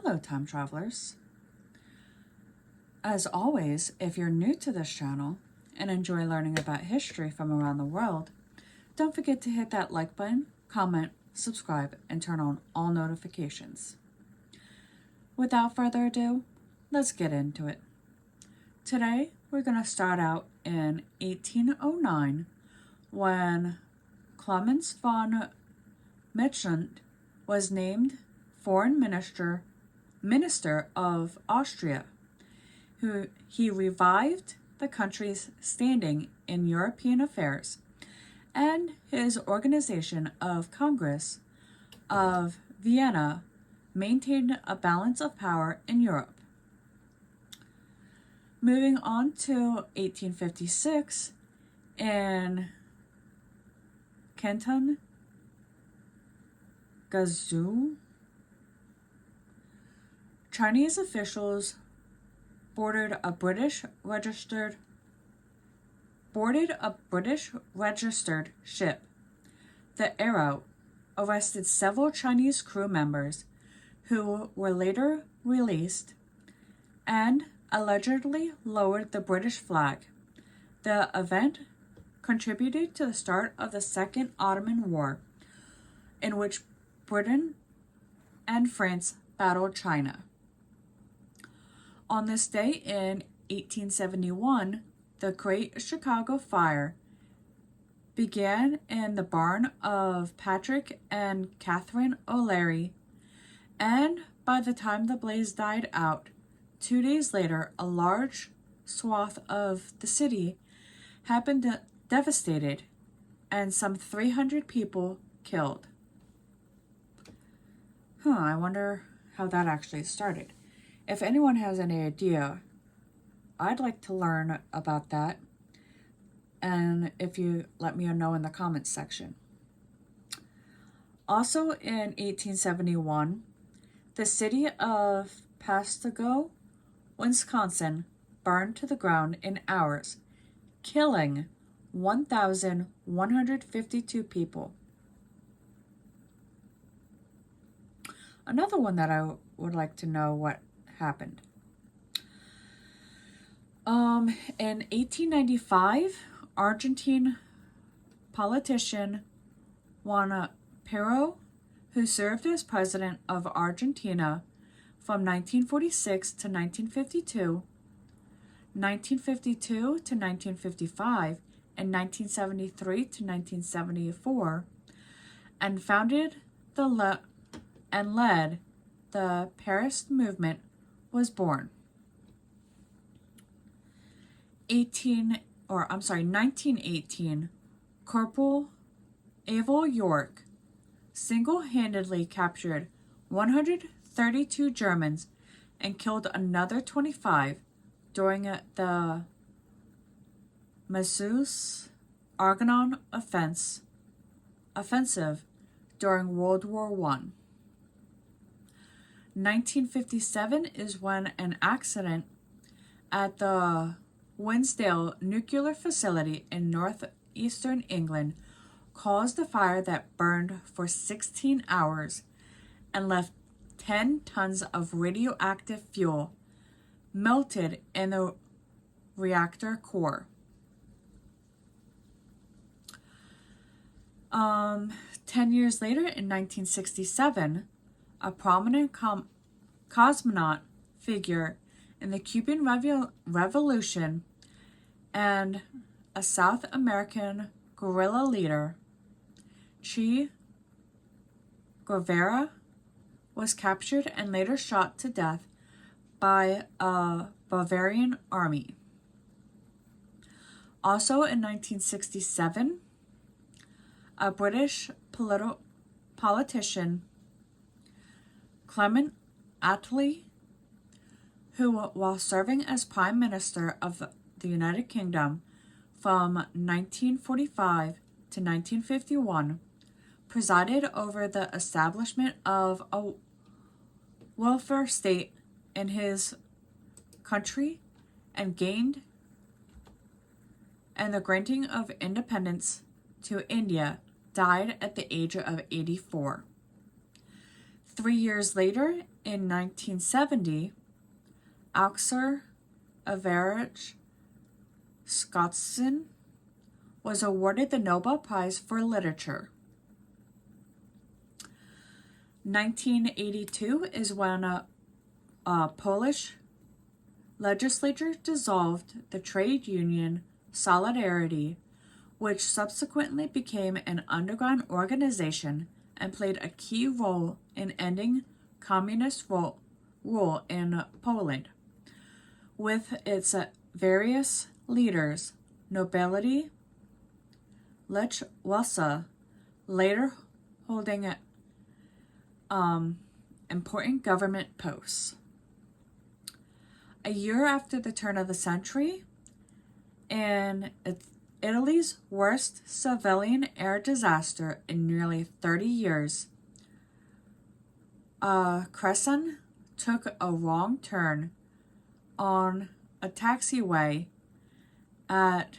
Hello, time travelers. As always, if you're new to this channel and enjoy learning about history from around the world, don't forget to hit that like button, comment, subscribe, and turn on all notifications. Without further ado, let's get into it. Today, we're going to start out in 1809 when Clemens von Metternich was named Foreign Minister of Austria. He revived the country's standing in European affairs, and his organization of Congress of Vienna maintained a balance of power in Europe. Moving on to 1856, in Canton Gazoo, Chinese officials boarded a British registered ship. The Arrow arrested several Chinese crew members who were later released and allegedly lowered the British flag. The event contributed to the start of the Second Ottoman War, in which Britain and France battled China. On this day in 1871, the Great Chicago Fire began in the barn of Patrick and Catherine O'Leary, and by the time the blaze died out, 2 days later, a large swath of the city had been devastated and some 300 people killed. I wonder how that actually started. If anyone has any idea, I'd like to learn about that, and if you let me know in the comments section. Also in 1871, the city of Pascagoula, Wisconsin, burned to the ground in hours, killing 1,152 people. Another one that I would like to know what happened. In 1895, Argentine politician Juan Perón, who served as president of Argentina from 1946 to 1952, 1952 to 1955, and 1973 to 1974, and led the Paris movement, was born. 1918, Corporal Abel York single-handedly captured 132 Germans and killed another 25 during the Meuse-Argonne offensive during World War I. 1957 is when an accident at the Windsdale nuclear facility in northeastern England caused a fire that burned for 16 hours and left 10 tons of radioactive fuel melted in the reactor core. 10 years later, in 1967, a prominent cosmonaut figure in the Cuban Revolution and a South American guerrilla leader, Che Guevara, was captured and later shot to death by a Bavarian army. Also in 1967, a British politician, Clement Attlee, who, while serving as Prime Minister of the United Kingdom from 1945 to 1951, presided over the establishment of a welfare state in his country and the granting of independence to India, died at the age of 84. 3 years later, in 1970, Aleksandr Average Skotson was awarded the Nobel Prize for Literature. 1982 is when a Polish legislature dissolved the trade union Solidarity, which subsequently became an underground organization and played a key role in ending communist rule in Poland. With its various leaders, nobility, Lech Walesa, later holding important government posts. A year after the turn of the century, in Italy's worst civilian air disaster in nearly 30 years, Crescent took a wrong turn on a taxiway at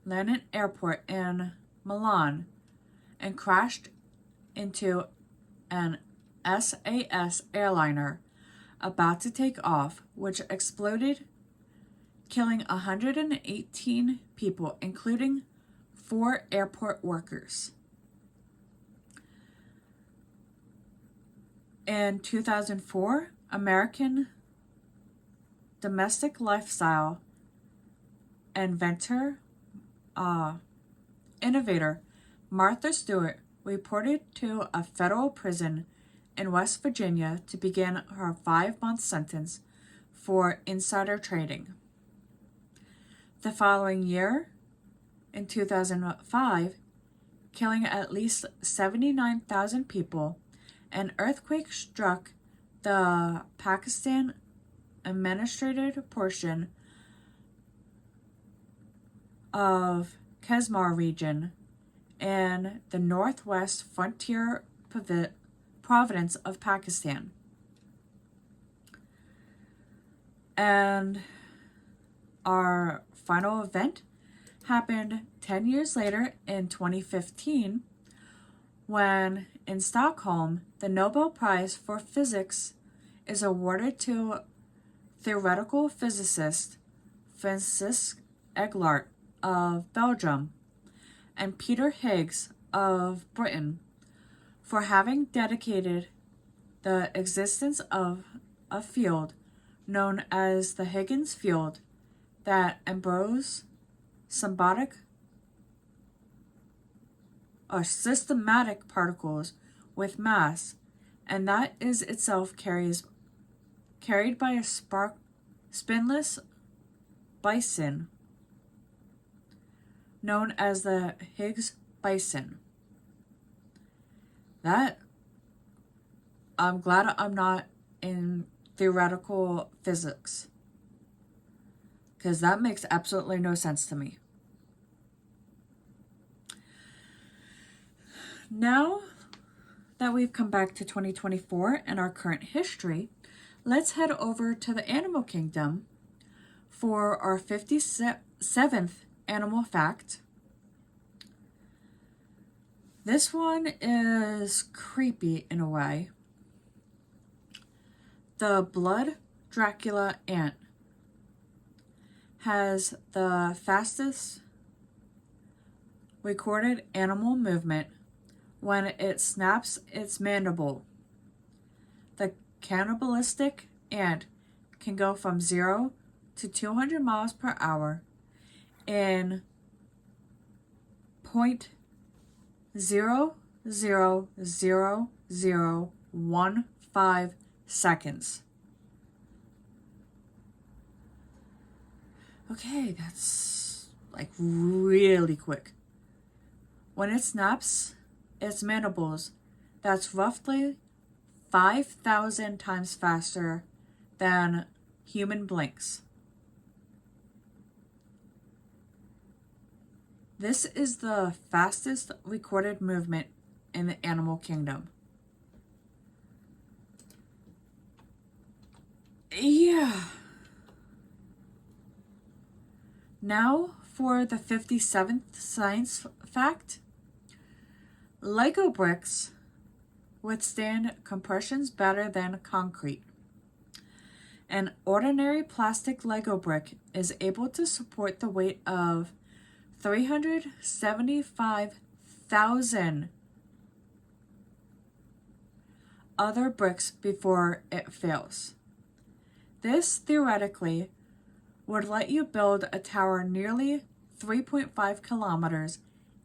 Lenin Airport in Milan and crashed into an SAS airliner about to take off, which exploded, killing 118 people, including 4 airport workers. In 2004, American domestic lifestyle innovator Martha Stewart reported to a federal prison in West Virginia to begin her 5-month sentence for insider trading. The following year, in 2005, killing at least 79,000 people, an earthquake struck the Pakistan administrated portion of Kashmir region in the northwest frontier province of Pakistan. And our final event happened 10 years later in 2015 when, in Stockholm, the Nobel Prize for Physics is awarded to theoretical physicist Francis Eglart of Belgium and Peter Higgs of Britain for having dedicated the existence of a field known as the Huygens field that embroils symbiotic or systematic particles with mass, and that is itself carried by a spinless boson known as the Higgs boson. That, I'm glad I'm not in theoretical physics, because that makes absolutely no sense to me. Now that we've come back to 2024 and our current history, let's head over to the animal kingdom for our 57th animal fact. This one is creepy in a way. The blood Dracula ant has the fastest recorded animal movement when it snaps its mandible. The cannibalistic ant can go from 0 to 200 miles per hour in 0.00015 seconds. Okay, that's like really quick. When it snaps its mandibles, that's roughly 5,000 times faster than human blinks. This is the fastest recorded movement in the animal kingdom. Yeah. Now for the 57th science fact. Lego bricks withstand compressions better than concrete. An ordinary plastic Lego brick is able to support the weight of 375,000 other bricks before it fails. This theoretically would let you build a tower nearly 3.5 kilometers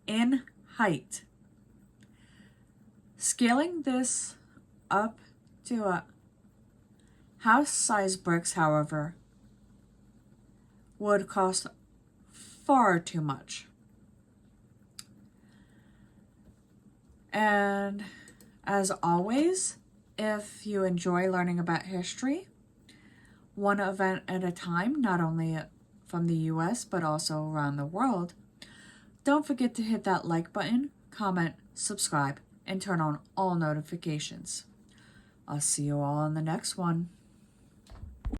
in height. Scaling this up to house-sized bricks, however, would cost far too much. And as always, if you enjoy learning about history, one event at a time, not only from the US but also around the world, don't forget to hit that like button, comment, subscribe, and turn on all notifications. I'll see you all in the next one.